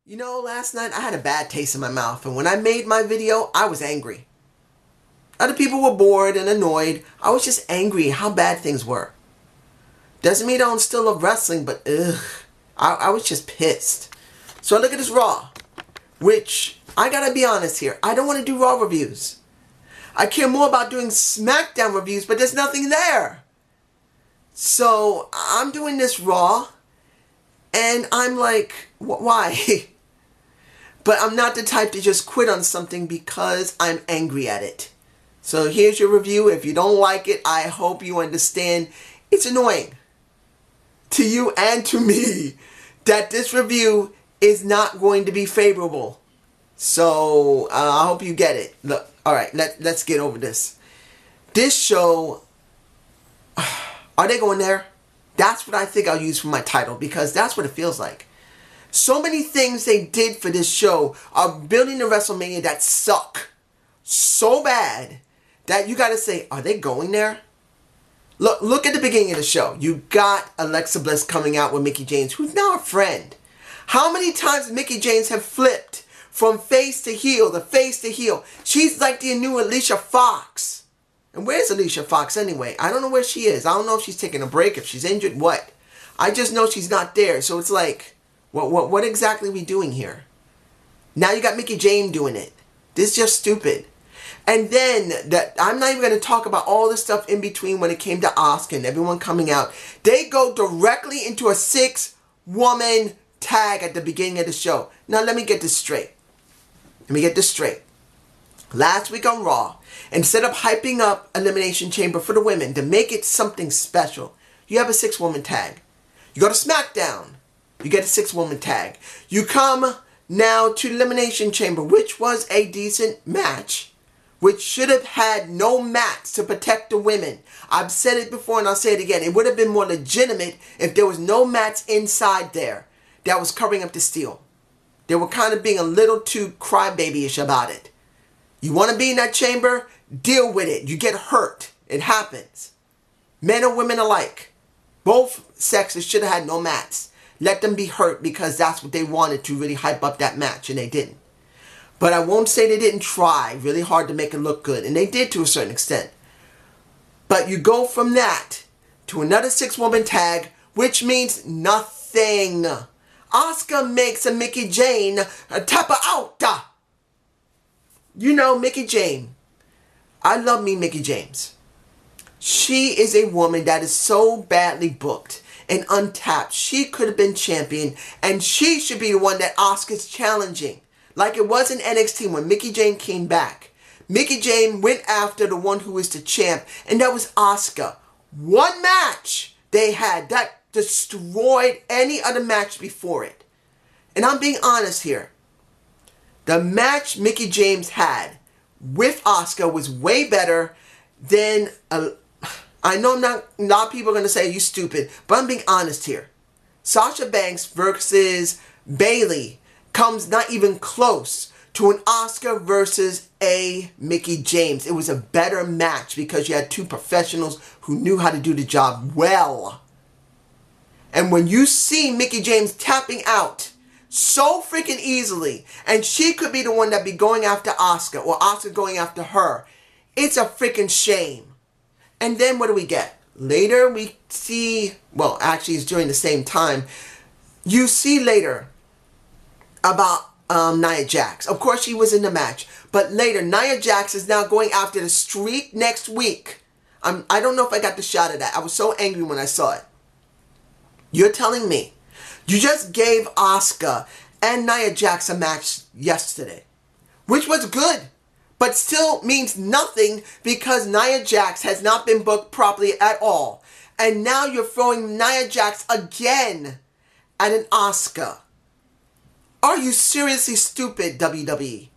You know, last night I had a bad taste in my mouth, and when I made my video, I was angry. Other people were bored and annoyed. I was just angry how bad things were. Doesn't mean I don't still love wrestling, but I was just pissed. So I look at this Raw, which, I gotta be honest here, I don't want to do Raw reviews. I care more about doing SmackDown reviews, but there's nothing there. So I'm doing this Raw, and I'm like, why? But I'm not the type to just quit on something because I'm angry at it. So here's your review. If you don't like it, I hope you understand it's annoying to you and to me that this review is not going to be favorable. So I hope you get it. Look, alright, let's get over this. This show, are they going there? That's what I think I'll use for my title, because that's what it feels like. So many things they did for this show are building the WrestleMania that suck so bad that you gotta say, are they going there? Look at the beginning of the show. You got Alexa Bliss coming out with Mickie James, who's now a friend. How many times Mickie James have flipped from face to heel, the face to heel? She's like the new Alicia Fox. And where's Alicia Fox anyway? I don't know where she is. I don't know if she's taking a break, if she's injured, what. I just know she's not there. So it's like, what exactly are we doing here? Now you got Mickie James doing it. This is just stupid. And then, I'm not even going to talk about all the stuff in between when it came to Asuka and everyone coming out. They go directly into a 6-woman tag at the beginning of the show. Now let me get this straight. Last week on Raw, instead of hyping up Elimination Chamber for the women to make it something special, you have a 6-woman tag. You go to SmackDown, you get a 6-woman tag. You come now to Elimination Chamber, which was a decent match, which should have had no mats to protect the women. I've said it before and I'll say it again. It would have been more legitimate if there was no mats inside there that was covering up the steel. They were kind of being a little too crybaby-ish about it. You want to be in that chamber? Deal with it. You get hurt. It happens. Men or women alike. Both sexes should have had no mats. Let them be hurt because that's what they wanted to really hype up that match, and they didn't. But I won't say they didn't try really hard to make it look good, and they did to a certain extent. But you go from that to another 6-woman tag, which means nothing. Asuka makes a Mickie James tap her out. You know, Mickie James. I love me Mickie James. She is a woman that is so badly booked and untapped. She could have been champion, and she should be the one that Asuka's challenging. Like it was in NXT when Mickie James came back. Mickie James went after the one who is the champ, and that was Asuka. One match they had that destroyed any other match before it. And I'm being honest here. The match Mickie James had with Asuka was way better than... I know a lot of people are going to say, you stupid, but I'm being honest here. Sasha Banks versus Bayley comes not even close to an Asuka versus a Mickie James. It was a better match because you had two professionals who knew how to do the job well. And when you see Mickie James tapping out so freaking easily, and she could be the one that be going after Asuka, or Asuka going after her, it's a freaking shame. And then what do we get? Later we see, well actually it's during the same time, you see later about Nia Jax. Of course she was in the match, but later Nia Jax is now going after the Streak next week. I don't know if I got the shot of that. I was so angry when I saw it. You're telling me you just gave Asuka and Nia Jax a match yesterday, which was good, but still means nothing because Nia Jax has not been booked properly at all. And now you're throwing Nia Jax again at an Asuka. Are you seriously stupid, WWE?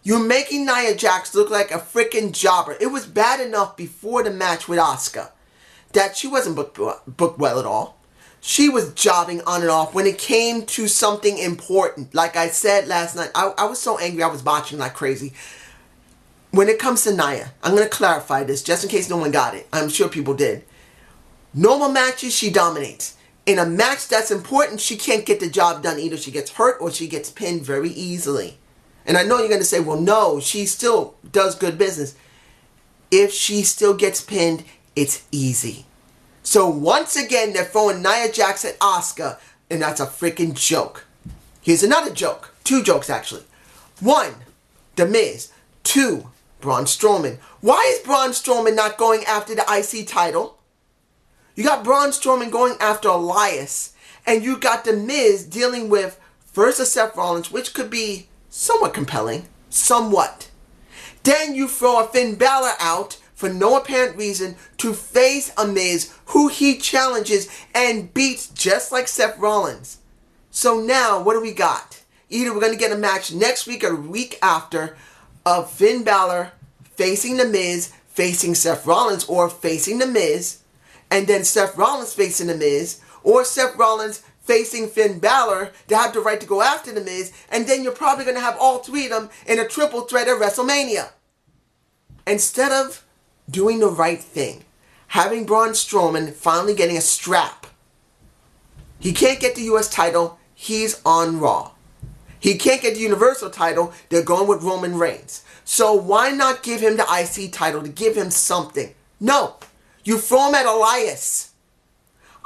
You're making Nia Jax look like a freaking jobber. It was bad enough before the match with Asuka that she wasn't booked well at all. She was jobbing on and off when it came to something important. Like I said last night, I was so angry I was botching like crazy. When it comes to Nia, I'm going to clarify this just in case no one got it. I'm sure people did. Normal matches, she dominates. in a match that's important, she can't get the job done. Either she gets hurt or she gets pinned very easily. And I know you're going to say, well, no, she still does good business. If she still gets pinned, it's easy. So once again, they're throwing Nia Jax at Asuka, and that's a freaking joke. Here's another joke. 2 jokes, actually. 1, The Miz. 2, Braun Strowman. Why is Braun Strowman not going after the IC title? You got Braun Strowman going after Elias, and you got The Miz dealing with first a Seth Rollins, which could be somewhat compelling. Somewhat. Then you throw a Finn Balor out for no apparent reason to face a Miz who he challenges and beats just like Seth Rollins. So now, what do we got? Either we're going to get a match next week or the week after of Finn Balor facing The Miz, facing Seth Rollins, or facing The Miz, and then Seth Rollins facing The Miz, or Seth Rollins facing Finn Balor to have the right to go after The Miz, and then you're probably going to have all 3 of them in a triple threat at WrestleMania. Instead of doing the right thing, having Braun Strowman finally getting a strap. He can't get the US title, he's on Raw. He can't get the Universal title, they're going with Roman Reigns. So why not give him the IC title to give him something? No, you throw him at Elias.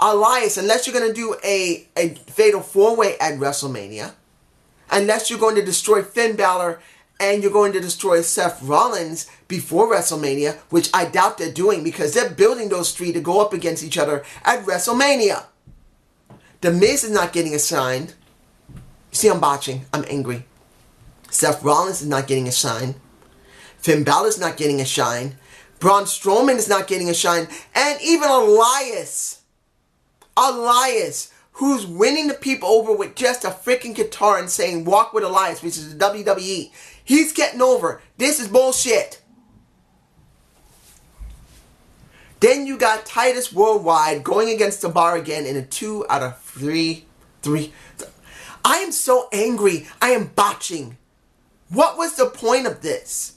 Elias, unless you're going to do a fatal 4-way at WrestleMania, unless you're going to destroy Finn Balor and you're going to destroy Seth Rollins before WrestleMania, which I doubt they're doing because they're building those 3 to go up against each other at WrestleMania. The Miz is not getting assigned. You see, I'm botching. I'm angry. Seth Rollins is not getting a shine. Finn Balor is not getting a shine. Braun Strowman is not getting a shine. And even Elias, who's winning the people over with just a freaking guitar and saying, walk with Elias, which is the WWE. He's getting over. This is bullshit. Then you got Titus Worldwide going against the Bar again in a 2 out of 3. I am so angry. I am botching. What was the point of this?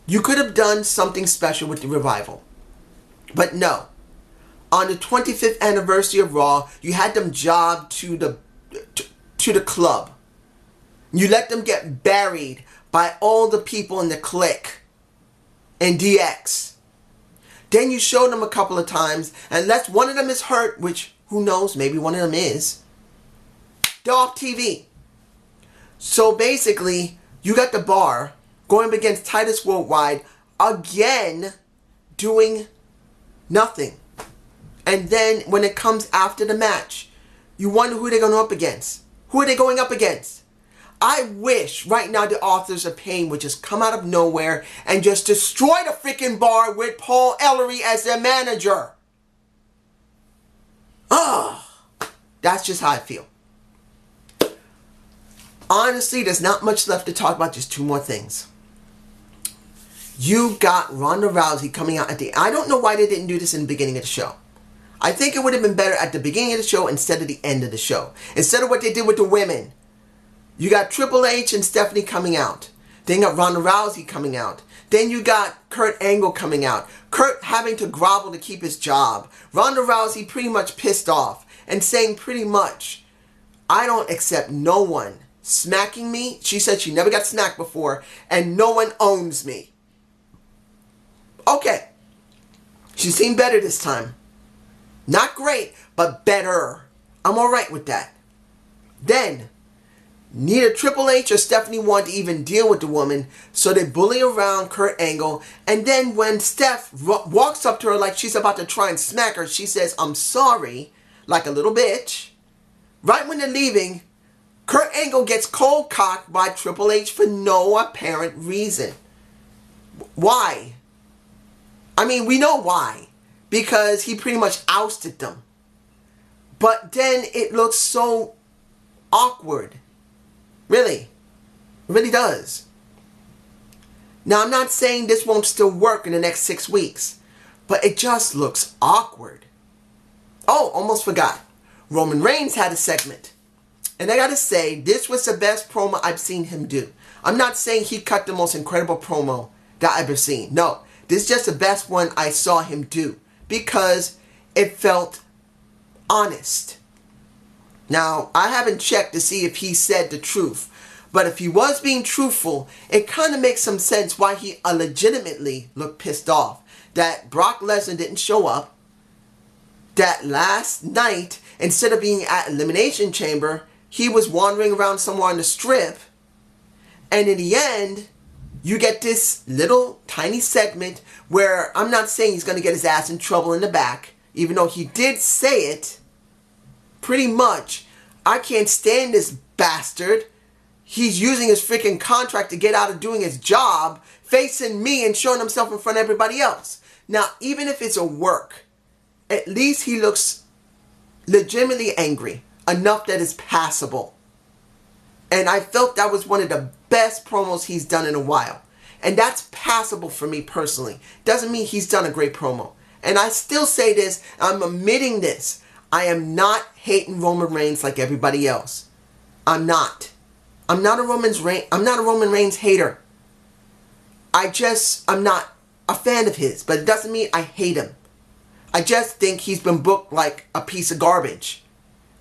You could have done something special with the Revival. But no. On the 25th anniversary of Raw, you had them job to the club. You let them get buried by all the people in the clique and DX. Then you showed them a couple of times, and unless one of them is hurt, which who knows, maybe one of them is, they're off TV. So basically, you got the Bar going up against Titus Worldwide again, doing nothing. And then when it comes after the match, you wonder who they're going up against. Who are they going up against? I wish right now the Authors of Pain would just come out of nowhere and just destroy the freaking Bar with Paul Ellery as their manager. That's just how I feel. Honestly, there's not much left to talk about. Just 2 more things. You got Ronda Rousey coming out at the... I don't know why they didn't do this in the beginning of the show. I think it would have been better at the beginning of the show instead of the end of the show. Instead of what they did with the women. You got Triple H and Stephanie coming out. Then you got Ronda Rousey coming out. Then you got Kurt Angle coming out. Kurt having to grovel to keep his job. Ronda Rousey pretty much pissed off and saying pretty much, I don't accept no one smacking me. She said she never got smacked before, and no one owns me. Okay. She seemed better this time. Not great, but better. I'm alright with that. Then, neither Triple H or Stephanie wanted to even deal with the woman, so they bully around Kurt Angle, and then when Steph walks up to her like she's about to try and smack her, she says, I'm sorry, like a little bitch. Right when they're leaving, Kurt Angle gets cold cocked by Triple H for no apparent reason. Why? I mean, we know why. Because he pretty much ousted them. But then it looks so awkward. Really. It really does. Now, I'm not saying this won't still work in the next 6 weeks. But it just looks awkward. Oh, almost forgot. Roman Reigns had a segment. And I gotta say, this was the best promo I've seen him do. I'm not saying he cut the most incredible promo that I've ever seen. No. This is just the best one I saw him do. Because it felt honest. Now, I haven't checked to see if he said the truth, but if he was being truthful, it kind of makes some sense why he legitimately looked pissed off that Brock Lesnar didn't show up, that last night, instead of being at Elimination Chamber, he was wandering around somewhere on the strip, and in the end, you get this little tiny segment where I'm not saying he's going to get his ass in trouble in the back, even though he did say it, pretty much, I can't stand this bastard. He's using his freaking contract to get out of doing his job, facing me and showing himself in front of everybody else. Now, even if it's a work, at least he looks legitimately angry, enough that it's passable. And I felt that was one of the best promos he's done in a while. And that's passable for me personally. Doesn't mean he's done a great promo. And I still say this, I'm admitting this. I am not hating Roman Reigns like everybody else. I'm not. I'm not a Roman Reigns hater. I'm not a fan of his, but it doesn't mean I hate him. I just think he's been booked like a piece of garbage.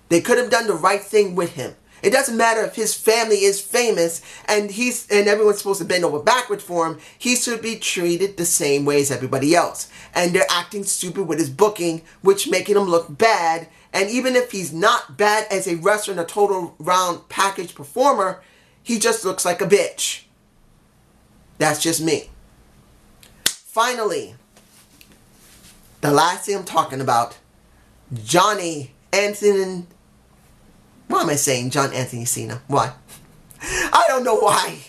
They could have done the right thing with him. It doesn't matter if his family is famous and everyone's supposed to bend over backwards for him. He should be treated the same way as everybody else. And they're acting stupid with his booking, which making him look bad. And even if he's not bad as a wrestler and a total round package performer, he just looks like a bitch. That's just me. Finally, the last thing I'm talking about, Johnny Anthony. Why am I saying John Anthony Cena? Why? I don't know why.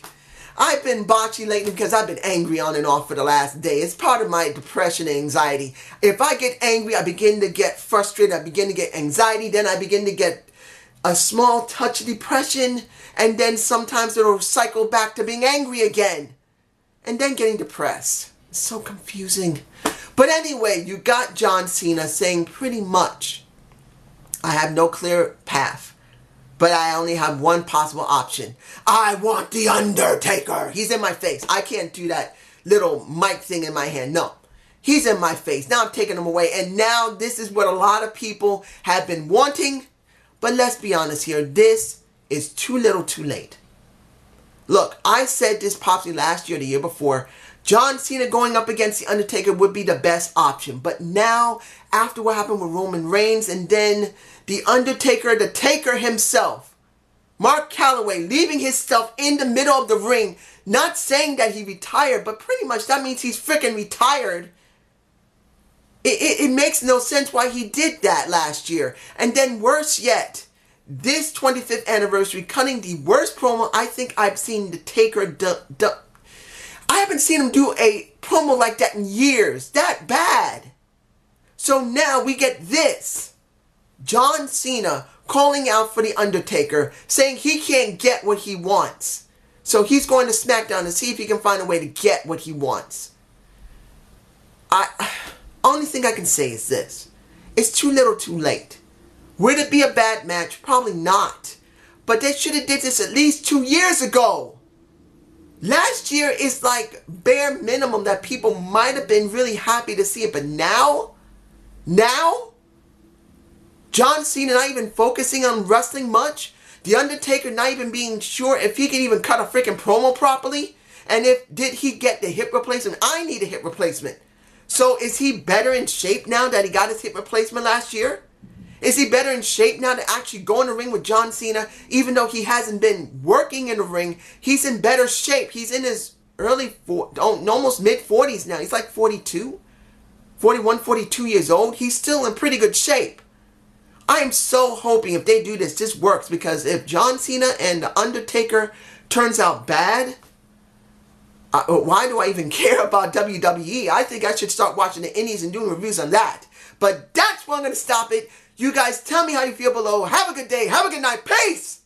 I've been botchy lately because I've been angry on and off for the last day. It's part of my depression and anxiety. If I get angry, I begin to get frustrated. I begin to get anxiety. Then I begin to get a small touch of depression. And then sometimes it'll cycle back to being angry again. And then getting depressed. It's so confusing. But anyway, you got John Cena saying pretty much, I have no clear path. But I only have one possible option. I want The Undertaker. He's in my face. I can't do that little mic thing in my hand. No. He's in my face. Now I'm taking him away. And now this is what a lot of people have been wanting. But let's be honest here. This is too little too late. Look, I said this possibly last year, the year before. John Cena going up against The Undertaker would be the best option. But now, after what happened with Roman Reigns and then The Undertaker, the Taker himself, Mark Calloway, leaving his stuff in the middle of the ring, not saying that he retired, but pretty much that means he's freaking retired. It makes no sense why he did that last year. And then worse yet, this 25th anniversary, cutting the worst promo I think I've seen the Taker I haven't seen him do a promo like that in years. That bad. So now we get this. John Cena calling out for The Undertaker, saying he can't get what he wants. So he's going to SmackDown to see if he can find a way to get what he wants. Only thing I can say is this. It's too little too late. Would it be a bad match? Probably not. But they should have did this at least 2 years ago. Last year is like bare minimum that people might have been really happy to see it. But now, John Cena not even focusing on wrestling much. The Undertaker not even being sure if he can even cut a freaking promo properly. And did he get the hip replacement? I need a hip replacement. So is he better in shape now that he got his hip replacement last year? Is he better in shape now to actually go in the ring with John Cena? Even though he hasn't been working in the ring, he's in better shape. He's in his almost mid-40s now. He's like 42, 41, 42 years old. He's still in pretty good shape. I am so hoping if they do this works. Because if John Cena and The Undertaker turns out bad, why do I even care about WWE? I think I should start watching the Indies and doing reviews on that. But that's where I'm going to stop it. You guys tell me how you feel below. Have a good day. Have a good night. Peace!